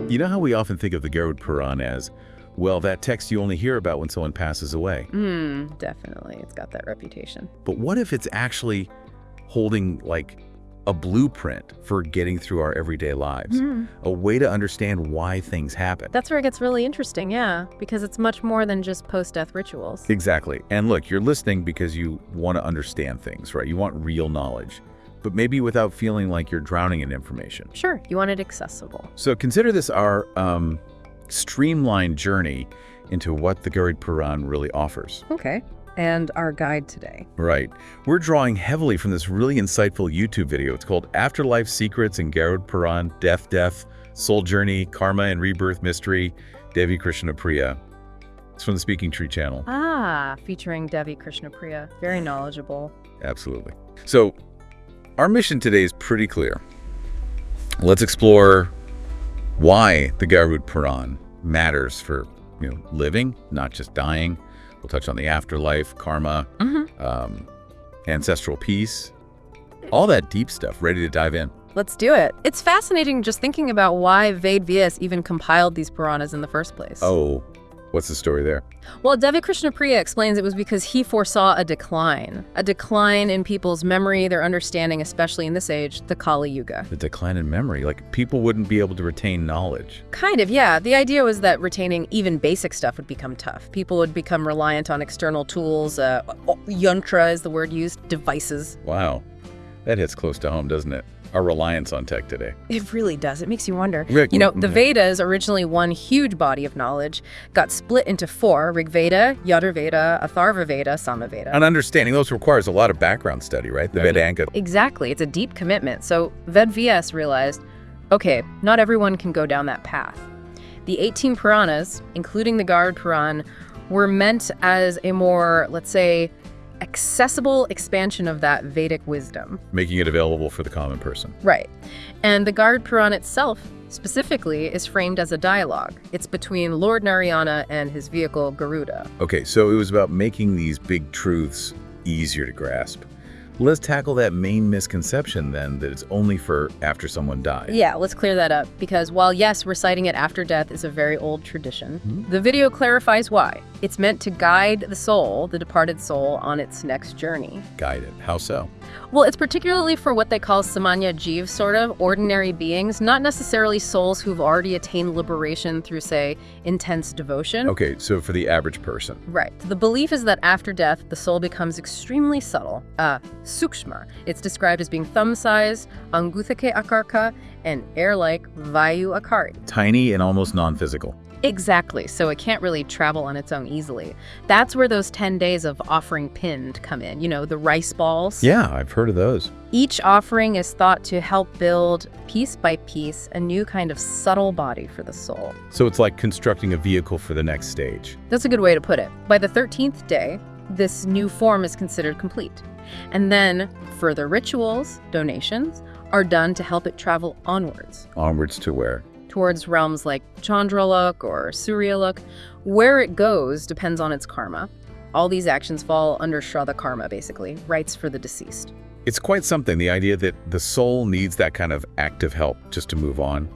You know how we often think of the Garuda Purana as, well, that text you only hear about when someone passes away? Definitely. It's got that reputation. But what if it's actually holding, like, a blueprint for getting through our everyday lives? A way to understand why things happen. That's where it gets really interesting, yeah, because it's much more than just post-death rituals. Exactly. And look, you're listening because you want to understand things, right? You want real knowledge, but maybe without feeling like you're drowning in information. Sure, you want it accessible. So consider this our streamlined journey into what the Garuda Purana really offers. Okay. And our guide today. Right. We're drawing heavily from this really insightful YouTube video. It's called Afterlife Secrets in Garuda Purana, Death, Soul Journey, Karma and Rebirth Mystery, Devaki Krishna Priya. It's from the Speaking Tree channel. Featuring Devaki Krishna Priya. Very knowledgeable. Absolutely. So our mission today is pretty clear. Let's explore why the Garuda Purana matters for, living, not just dying. We'll touch on the afterlife, karma, ancestral peace, all that deep stuff. Ready to dive in? Let's do it. It's fascinating just thinking about why Ved even compiled these Puranas in the first place. Oh, what's the story there? Well, Devaki Krishna Priya explains it was because he foresaw a decline in people's memory, their understanding, especially in this age, the Kali Yuga. The decline in memory, like people wouldn't be able to retain knowledge. Kind of, yeah. The idea was that retaining even basic stuff would become tough. People would become reliant on external tools, yantra is the word used, devices. Wow, that hits close to home, doesn't it? Our reliance on tech today. It really does. It makes you wonder. The Vedas, originally one huge body of knowledge, got split into four: Rig Veda, Yajur Veda, Atharva Veda, Sama Veda. And understanding those requires a lot of background study, right? The Vedanga. Exactly. It's a deep commitment. So Ved realized, okay, not everyone can go down that path. The 18 Puranas, including the Garuda Purana, were meant as a more, let's say, accessible expansion of that Vedic wisdom. Making it available for the common person. Right. And the Garuda Purana itself, specifically, is framed as a dialogue. It's between Lord Narayana and his vehicle, Garuda. Okay, so it was about making these big truths easier to grasp. Let's tackle that main misconception, then, that it's only for after someone dies. Yeah, let's clear that up, because while, yes, reciting it after death is a very old tradition, the video clarifies why. It's meant to guide the soul, the departed soul, on its next journey. Guide it. How so? Well, it's particularly for what they call samanya jiv, sort of, ordinary beings, not necessarily souls who've already attained liberation through, say, intense devotion. Okay, so for the average person. Right. The belief is that after death, the soul becomes extremely subtle, sukshma. It's described as being thumb-sized, anguthake akarka, and air-like vayu akari. Tiny and almost non-physical. Exactly, so it can't really travel on its own easily. That's where those 10 days of offering pinned come in, the rice balls. Yeah, I've heard of those. Each offering is thought to help build, piece by piece, a new kind of subtle body for the soul. So it's like constructing a vehicle for the next stage. That's a good way to put it. By the 13th day, this new form is considered complete. And then further rituals, donations, are done to help it travel onwards. Onwards to where? Towards realms like Chandralok or Suryalok. Where it goes depends on its karma. All these actions fall under Shraddha karma, basically, rites for the deceased. It's quite something, the idea that the soul needs that kind of active help just to move on.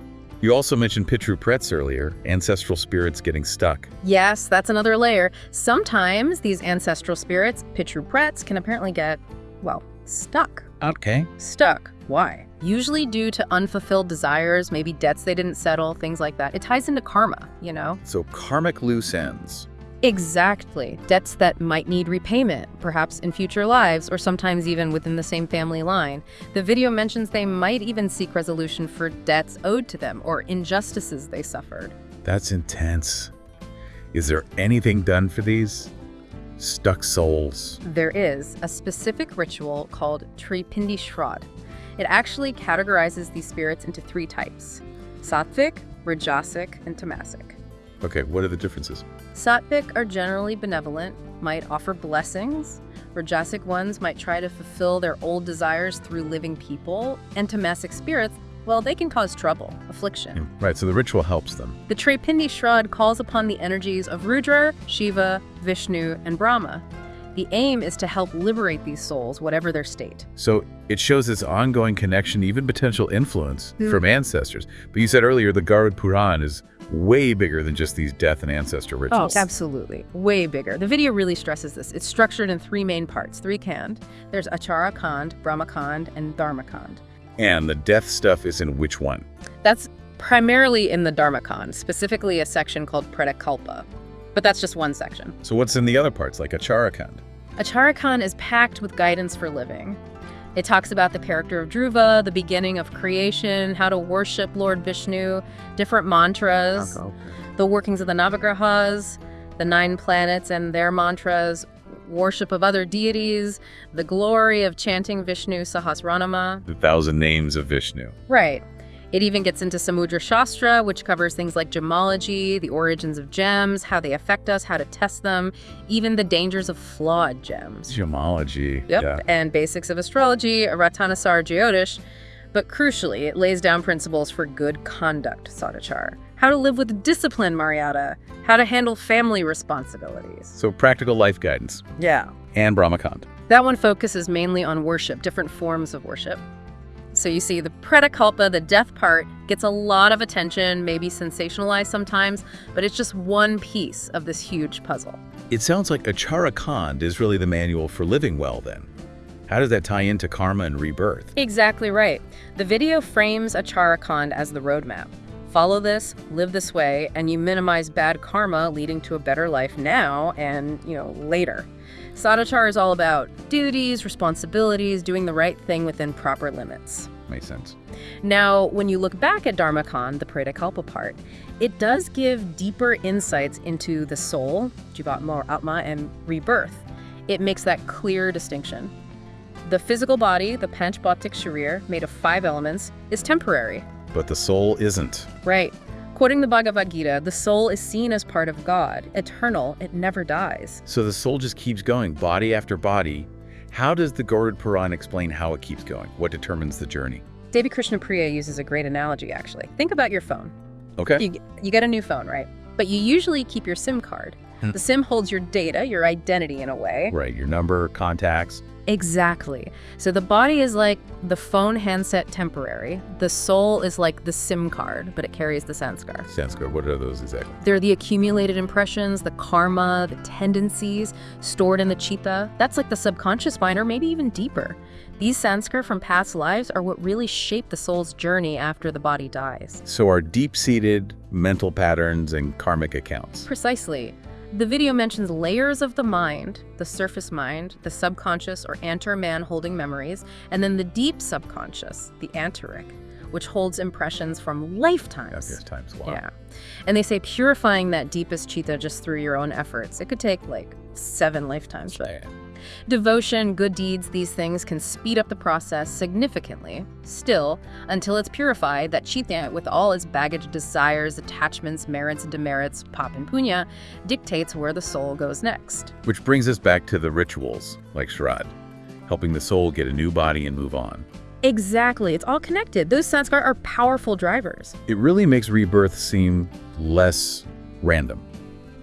You also mentioned Pitru Prets earlier, ancestral spirits getting stuck. Yes, that's another layer. Sometimes these ancestral spirits, Pitru Prets, can apparently get, stuck. Okay. Stuck. Why? Usually due to unfulfilled desires, maybe debts they didn't settle, things like that. It ties into karma, So karmic loose ends. Exactly. Debts that might need repayment, perhaps in future lives, or sometimes even within the same family line. The video mentions they might even seek resolution for debts owed to them or injustices they suffered. That's intense. Is there anything done for these stuck souls? There is a specific ritual called Tripindi Shraddh. It actually categorizes these spirits into 3 types: sattvic, rajasic, and tamasic. Okay, what are the differences? Sattvic are generally benevolent, might offer blessings. Rajasic ones might try to fulfill their old desires through living people. And tamasic spirits, they can cause trouble, affliction. Right, so the ritual helps them. The Tripindi Shraddh calls upon the energies of Rudra, Shiva, Vishnu, and Brahma. The aim is to help liberate these souls, whatever their state. So it shows this ongoing connection, even potential influence from ancestors. But you said earlier the Garuda Purana is way bigger than just these death and ancestor rituals. Oh, absolutely. Way bigger. The video really stresses this. It's structured in 3 main parts, 3 Khand. There's Achara Khand, Brahma Khand, and Dharma Khand. And the death stuff is in which one? That's primarily in the Dharma Khand, specifically a section called Pretakalpa. But that's just one section. So what's in the other parts, like Achara Khand? Achara Khand is packed with guidance for living. It talks about the character of Dhruva, the beginning of creation, how to worship Lord Vishnu, different mantras, the workings of the Navagrahas, the 9 planets and their mantras, worship of other deities, the glory of chanting Vishnu Sahasranama. The 1,000 names of Vishnu. Right. It even gets into Samudra Shastra, which covers things like gemology, the origins of gems, how they affect us, how to test them, even the dangers of flawed gems. Gemology. Yep, Yeah. and basics of astrology, Ratanasar Jyotish. But crucially, it lays down principles for good conduct, Sadachar. How to live with discipline, Mariata. How to handle family responsibilities. So practical life guidance. Yeah. And Brahma Khand. That one focuses mainly on worship, different forms of worship. So you see the Pretakalpa, the death part, gets a lot of attention, maybe sensationalized sometimes, but it's just one piece of this huge puzzle. It sounds like Achara Khand is really the manual for living well then. How does that tie into karma and rebirth? Exactly right. The video frames Achara Khand as the roadmap. Follow this, live this way, and you minimize bad karma leading to a better life now and, later. Sadachar is all about duties, responsibilities, doing the right thing within proper limits. Makes sense. Now, when you look back at Dharma Khand, the Pretakalpa part, it does give deeper insights into the soul, Jivatma or Atma, and rebirth. It makes that clear distinction. The physical body, the Panch Bhautik Sharir, made of 5 elements, is temporary. But the soul isn't. Right. Quoting the Bhagavad Gita, the soul is seen as part of God, eternal, it never dies. So the soul just keeps going, body after body. How does the Garuda Purana explain how it keeps going? What determines the journey? Devaki Krishna Priya uses a great analogy, actually. Think about your phone. Okay. You get a new phone, right? But you usually keep your SIM card. The SIM holds your data, your identity in a way. Right, your number, contacts. Exactly. So the body is like the phone handset temporary. The soul is like the SIM card, but it carries the sanskar. Sanskar, what are those exactly? They're the accumulated impressions, the karma, the tendencies stored in the chitta. That's like the subconscious mind, or maybe even deeper. These sanskar from past lives are what really shape the soul's journey after the body dies. So our deep-seated mental patterns and karmic accounts. Precisely. The video mentions layers of the mind, the surface mind, the subconscious or antar-man holding memories, and then the deep subconscious, the anteric, which holds impressions from lifetimes. Yes, times. Wow. Yeah. And they say purifying that deepest chitta just through your own efforts, it could take like 7 lifetimes. But devotion, good deeds, these things can speed up the process significantly. Still, until it's purified, that chitta, with all its baggage, desires, attachments, merits, and demerits, pap and punya, dictates where the soul goes next. Which brings us back to the rituals, like Shraddh, helping the soul get a new body and move on. Exactly. It's all connected. Those sanskar are powerful drivers. It really makes rebirth seem less random,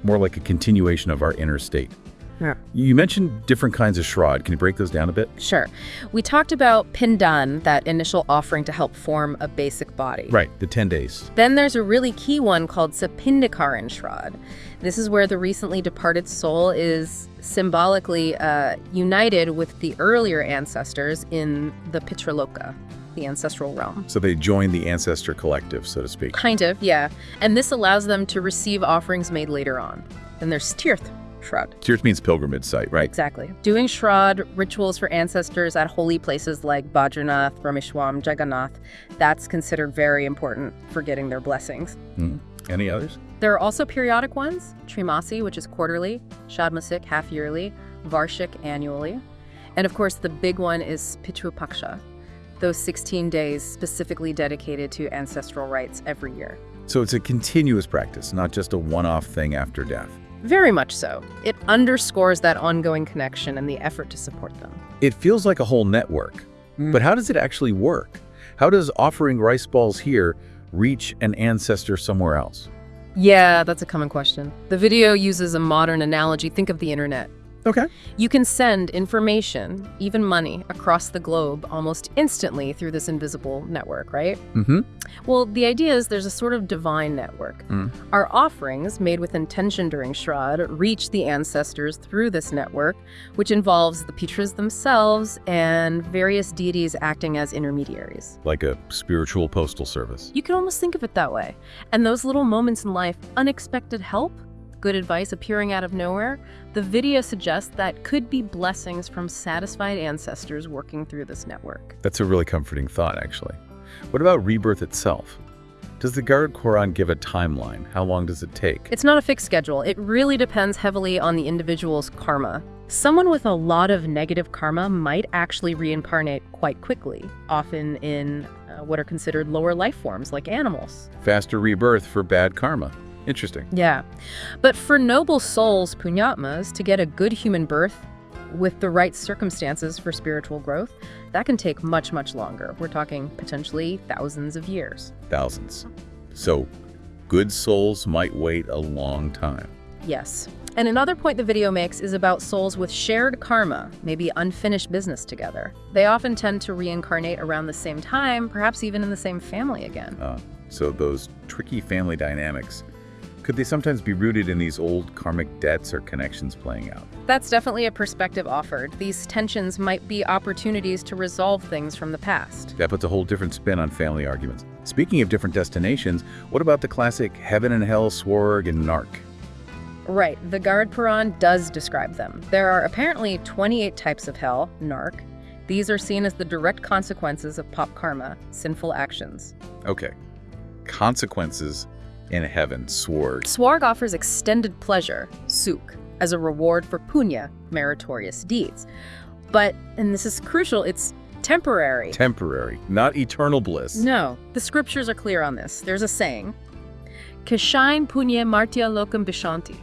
more like a continuation of our inner state. Yeah. You mentioned different kinds of Shraddh. Can you break those down a bit? Sure. We talked about Pindan, that initial offering to help form a basic body. Right, the 10 days. Then there's a really key one called Sapindikaran Shraddh. This is where the recently departed soul is symbolically united with the earlier ancestors in the Pitraloka, the ancestral realm. So they join the ancestor collective, so to speak. Kind of, yeah. And this allows them to receive offerings made later on. Then there's Tirth Shraddh. Tirth means pilgrimage site, right? Exactly. Doing Shraddh rituals for ancestors at holy places like Bhadranath, Rameshwaram, Jagannath, that's considered very important for getting their blessings. Any others? There are also periodic ones, Trimasi, which is quarterly, Shadmasik, half-yearly, Varshik, annually. And of course, the big one is Pitru Paksha, those 16 days specifically dedicated to ancestral rites every year. So it's a continuous practice, not just a one-off thing after death. Very much so. It underscores that ongoing connection and the effort to support them. It feels like a whole network. But how does it actually work? How does offering rice balls here reach an ancestor somewhere else? Yeah, that's a common question. The video uses a modern analogy. Think of the internet. Okay. You can send information, even money, across the globe almost instantly through this invisible network, right? Mm-hmm. Well, the idea is there's a sort of divine network. Our offerings, made with intention during Shraddh, reach the ancestors through this network, which involves the pitras themselves and various deities acting as intermediaries. Like a spiritual postal service. You can almost think of it that way. And those little moments in life, unexpected help, good advice appearing out of nowhere, the video suggests that could be blessings from satisfied ancestors working through this network. That's a really comforting thought, actually. What about rebirth itself? Does the Garuda Purana give a timeline? How long does it take? It's not a fixed schedule. It really depends heavily on the individual's karma. Someone with a lot of negative karma might actually reincarnate quite quickly, often in what are considered lower life forms, like animals. Faster rebirth for bad karma. Interesting. Yeah. But for noble souls, punyatmas, to get a good human birth with the right circumstances for spiritual growth, that can take much, much longer. We're talking potentially thousands of years. Thousands. So, good souls might wait a long time. Yes. And another point the video makes is about souls with shared karma, maybe unfinished business together. They often tend to reincarnate around the same time, perhaps even in the same family again. So those tricky family dynamics, could they sometimes be rooted in these old karmic debts or connections playing out? That's definitely a perspective offered. These tensions might be opportunities to resolve things from the past. That puts a whole different spin on family arguments. Speaking of different destinations, what about the classic heaven and hell, Swarg and Nark? Right, the Garuda Purana does describe them. There are apparently 28 types of hell, Nark. These are seen as the direct consequences of pop karma, sinful actions. Okay. Consequences in heaven, Swarg. Swarg offers extended pleasure, suk, as a reward for punya, meritorious deeds. But, and this is crucial, it's temporary. Temporary, not eternal bliss. No, the scriptures are clear on this. There's a saying, Kashain punya martya lokam bishanti.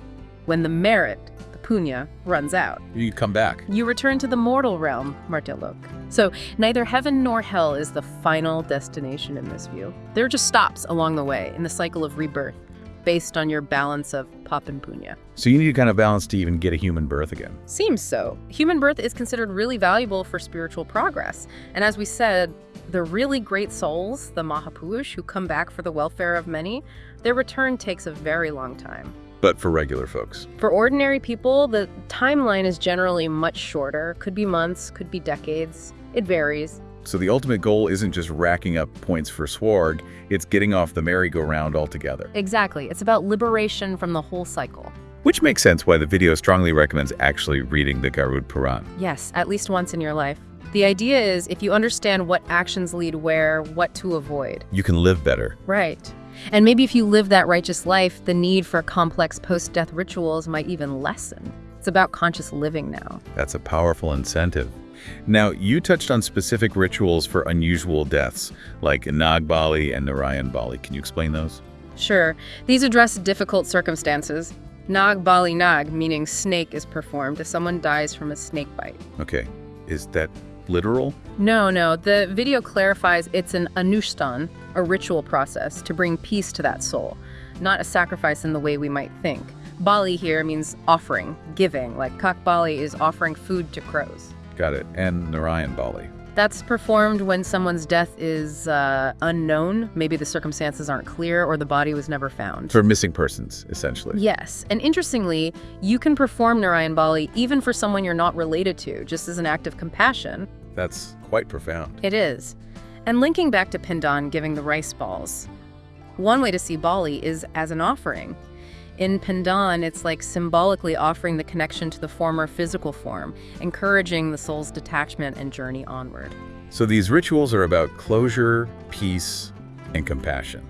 When the merit, the punya, runs out, You come back. you return to the mortal realm, martya lok. So neither heaven nor hell is the final destination in this view. They're just stops along the way in the cycle of rebirth, based on your balance of pap and punya. So you need a kind of balance to even get a human birth again. Seems so. Human birth is considered really valuable for spiritual progress. And as we said, the really great souls, the Mahapurush, who come back for the welfare of many, their return takes a very long time. But for regular folks. For ordinary people, the timeline is generally much shorter. Could be months, could be decades. It varies. So the ultimate goal isn't just racking up points for Swarg, it's getting off the merry-go-round altogether. Exactly. It's about liberation from the whole cycle. Which makes sense why the video strongly recommends actually reading the Garuda Purana. Yes, at least once in your life. The idea is if you understand what actions lead where, what to avoid. You can live better. Right. And maybe if you live that righteous life, the need for complex post-death rituals might even lessen. It's about conscious living now. That's a powerful incentive. Now, you touched on specific rituals for unusual deaths, like Nag Bali and Narayan Bali. Can you explain those? Sure. These address difficult circumstances. Nag Bali Nag, meaning snake, is performed if someone dies from a snake bite. Okay. Is that literal? No. The video clarifies it's an anushthan, a ritual process to bring peace to that soul, not a sacrifice in the way we might think. Bali here means offering, giving, like Kak Bali is offering food to crows. Got it. And Narayan Bali. That's performed when someone's death is unknown. Maybe the circumstances aren't clear or the body was never found. For missing persons, essentially. Yes, and interestingly, you can perform Narayan Bali even for someone you're not related to, just as an act of compassion. That's quite profound. It is. And linking back to Pindan giving the rice balls, one way to see Bali is as an offering. In Pindan, it's like symbolically offering the connection to the former physical form, encouraging the soul's detachment and journey onward. So these rituals are about closure, peace, and compassion,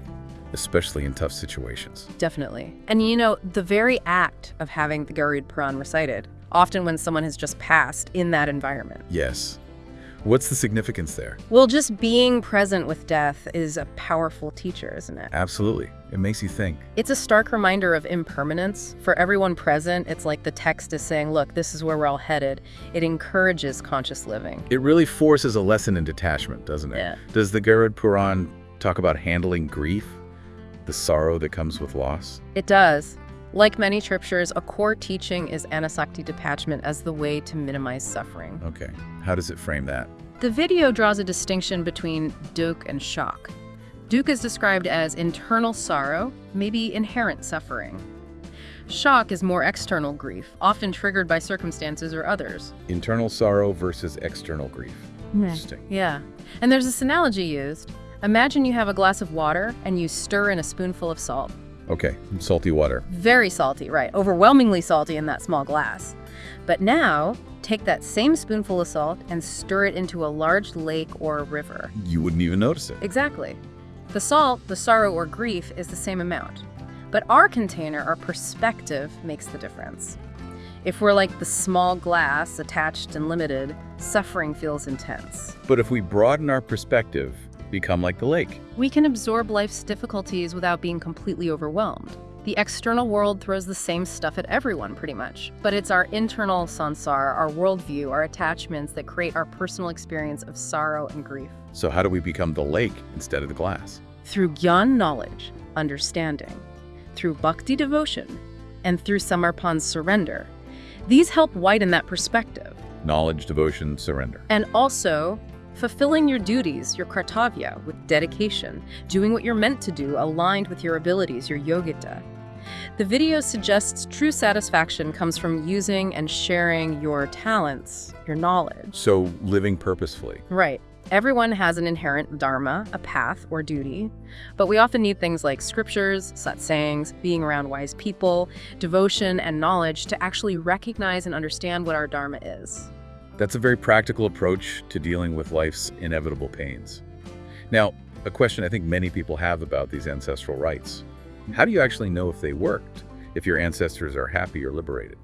especially in tough situations. Definitely. And you know, the very act of having the Garuda Purana recited, often when someone has just passed in that environment. Yes. What's the significance there? Well, just being present with death is a powerful teacher, isn't it? Absolutely. It makes you think. It's a stark reminder of impermanence. For everyone present, it's like the text is saying, look, this is where we're all headed. It encourages conscious living. It really forces a lesson in detachment, doesn't it? Yeah. Does the Garuda Purana talk about handling grief, the sorrow that comes with loss? It does. Like many scriptures, a core teaching is anasakti detachment as the way to minimize suffering. Okay. How does it frame that? The video draws a distinction between dukh and shock. Dukh is described as internal sorrow, maybe inherent suffering. Shock is more external grief, often triggered by circumstances or others. Internal sorrow versus external grief. Interesting. Yeah. And there's this analogy used. Imagine you have a glass of water and you stir in a spoonful of salt. Okay, salty water. Very salty, right? Overwhelmingly salty in that small glass. But now, take that same spoonful of salt and stir it into a large lake or a river. You wouldn't even notice it. Exactly. The salt, the sorrow or grief, is the same amount. But our container, our perspective, makes the difference. If we're like the small glass, attached and limited, suffering feels intense. But if we broaden our perspective, become like the lake. We can absorb life's difficulties without being completely overwhelmed. The external world throws the same stuff at everyone, pretty much. But it's our internal sansar, our worldview, our attachments that create our personal experience of sorrow and grief. So how do we become the lake instead of the glass? Through gyan knowledge, understanding, through bhakti devotion, and through samarpan surrender. These help widen that perspective. Knowledge, devotion, surrender. And also, fulfilling your duties, your kartavya, with dedication, doing what you're meant to do, aligned with your abilities, your yogita. The video suggests true satisfaction comes from using and sharing your talents, your knowledge. So living purposefully. Right. Everyone has an inherent dharma, a path or duty, but we often need things like scriptures, satsangs, being around wise people, devotion, and knowledge to actually recognize and understand what our dharma is. That's a very practical approach to dealing with life's inevitable pains. Now, a question I think many people have about these ancestral rites. How do you actually know if they worked, if your ancestors are happy or liberated?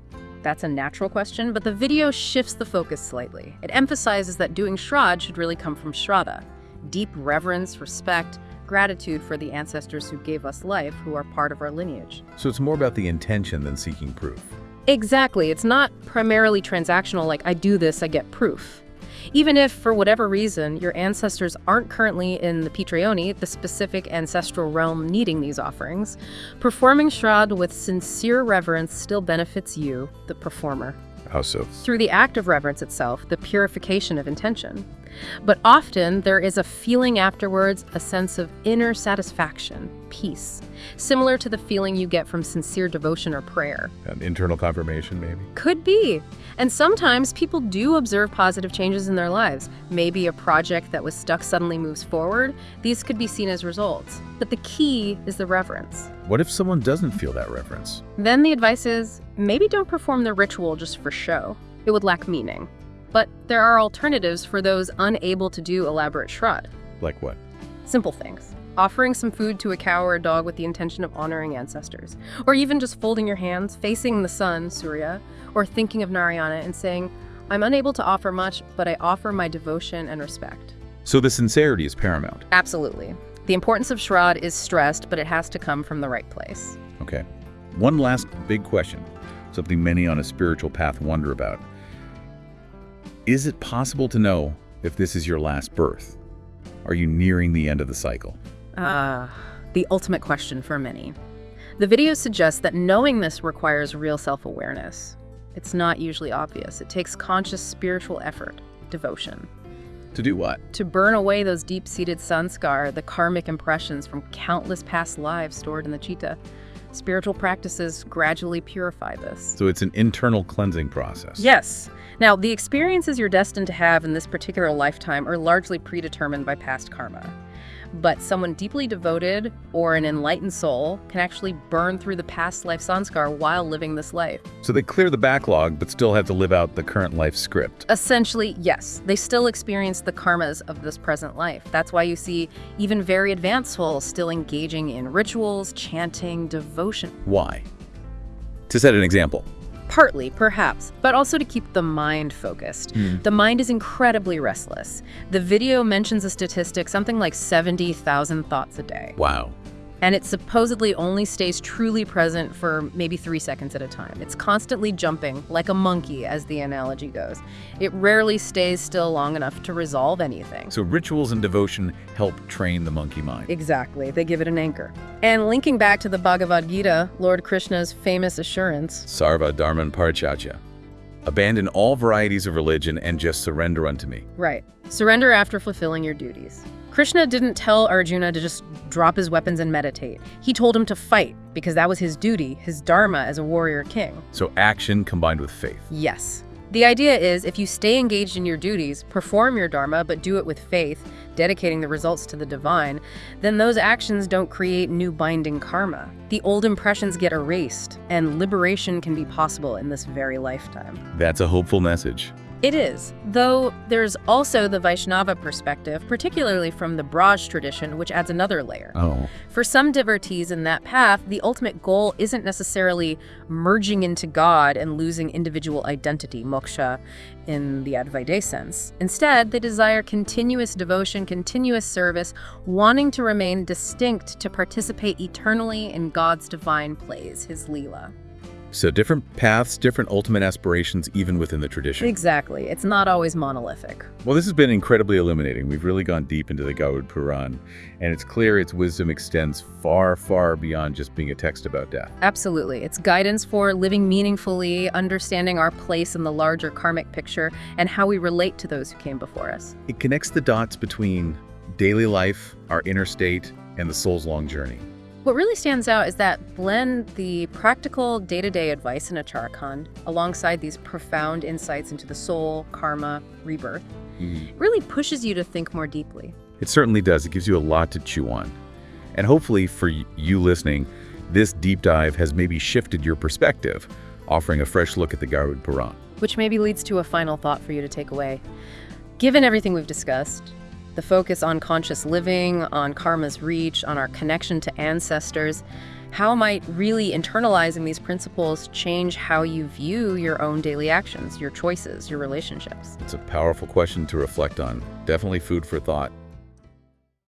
That's a natural question, but the video shifts the focus slightly. It emphasizes that doing Shraddh should really come from Shraddha, deep reverence, respect, gratitude for the ancestors who gave us life, who are part of our lineage. So it's more about the intention than seeking proof. Exactly. It's not primarily transactional, like I do this, I get proof. Even if, for whatever reason, your ancestors aren't currently in the Pitrayoni, the specific ancestral realm needing these offerings, performing Shraddh with sincere reverence still benefits you, the performer. How so? Through the act of reverence itself, the purification of intention. But often there is a feeling afterwards, a sense of inner satisfaction, peace, similar to the feeling you get from sincere devotion or prayer. An internal confirmation, maybe? Could be. And sometimes people do observe positive changes in their lives. Maybe a project that was stuck suddenly moves forward. These could be seen as results. But the key is the reverence. What if someone doesn't feel that reverence? Then the advice is, maybe don't perform the ritual just for show. It would lack meaning. But there are alternatives for those unable to do elaborate Shraddh. Like what? Simple things. Offering some food to a cow or a dog with the intention of honoring ancestors. Or even just folding your hands, facing the sun, Surya, or thinking of Narayana and saying, I'm unable to offer much, but I offer my devotion and respect. So the sincerity is paramount. Absolutely. The importance of Shraddh is stressed, but it has to come from the right place. Okay. One last big question, something many on a spiritual path wonder about. Is it possible to know if this is your last birth? Are you nearing the end of the cycle? The ultimate question for many. The video suggests that knowing this requires real self-awareness. It's not usually obvious. It takes conscious spiritual effort, devotion. To do what? To burn away those deep-seated sanskar, the karmic impressions from countless past lives stored in the chitta. Spiritual practices gradually purify this. So it's an internal cleansing process. Yes. Now, the experiences you're destined to have in this particular lifetime are largely predetermined by past karma. But someone deeply devoted or an enlightened soul can actually burn through the past life sanskar while living this life. So they clear the backlog, but still have to live out the current life script. Essentially, yes. They still experience the karmas of this present life. That's why you see even very advanced souls still engaging in rituals, chanting, devotion. Why? To set an example. Partly, perhaps, but also to keep the mind focused. The mind is incredibly restless. The video mentions a statistic, something like 70,000 thoughts a day. Wow. And it supposedly only stays truly present for maybe 3 seconds at a time. It's constantly jumping, like a monkey, as the analogy goes. It rarely stays still long enough to resolve anything. So rituals and devotion help train the monkey mind. Exactly. They give it an anchor. And linking back to the Bhagavad Gita, Lord Krishna's famous assurance, Sarva Dharman Parityajya. Abandon all varieties of religion and just surrender unto me. right, surrender after fulfilling your duties. Krishna didn't tell Arjuna to just drop his weapons and meditate. He told him to fight, because that was his duty, his dharma as a warrior king. So action combined with faith. Yes. The idea is if you stay engaged in your duties, perform your dharma, but do it with faith, dedicating the results to the divine, then those actions don't create new binding karma. The old impressions get erased, and liberation can be possible in this very lifetime. That's a hopeful message. It is, though there's also the Vaishnava perspective, particularly from the Braj tradition, which adds another layer. Oh. For some devotees in that path, the ultimate goal isn't necessarily merging into God and losing individual identity, moksha, in the Advaita sense. Instead, they desire continuous devotion, continuous service, wanting to remain distinct to participate eternally in God's divine plays, his Leela. So different paths, different ultimate aspirations, even within the tradition. Exactly. It's not always monolithic. Well, this has been incredibly illuminating. We've really gone deep into the Garuda Purana, and it's clear its wisdom extends far, far beyond just being a text about death. Absolutely. It's guidance for living meaningfully, understanding our place in the larger karmic picture, and how we relate to those who came before us. It connects the dots between daily life, our inner state, and the soul's long journey. What really stands out is that blend the practical day-to-day advice in a Charkhand alongside these profound insights into the soul, karma, rebirth. It really pushes you to think more deeply. It certainly does. It gives you a lot to chew on. And hopefully for you listening, this deep dive has maybe shifted your perspective, offering a fresh look at the Garuda Purana. Which maybe leads to a final thought for you to take away. Given everything we've discussed, the focus on conscious living, on karma's reach, on our connection to ancestors, how might really internalizing these principles change how you view your own daily actions, your choices, your relationships? It's a powerful question to reflect on. Definitely food for thought.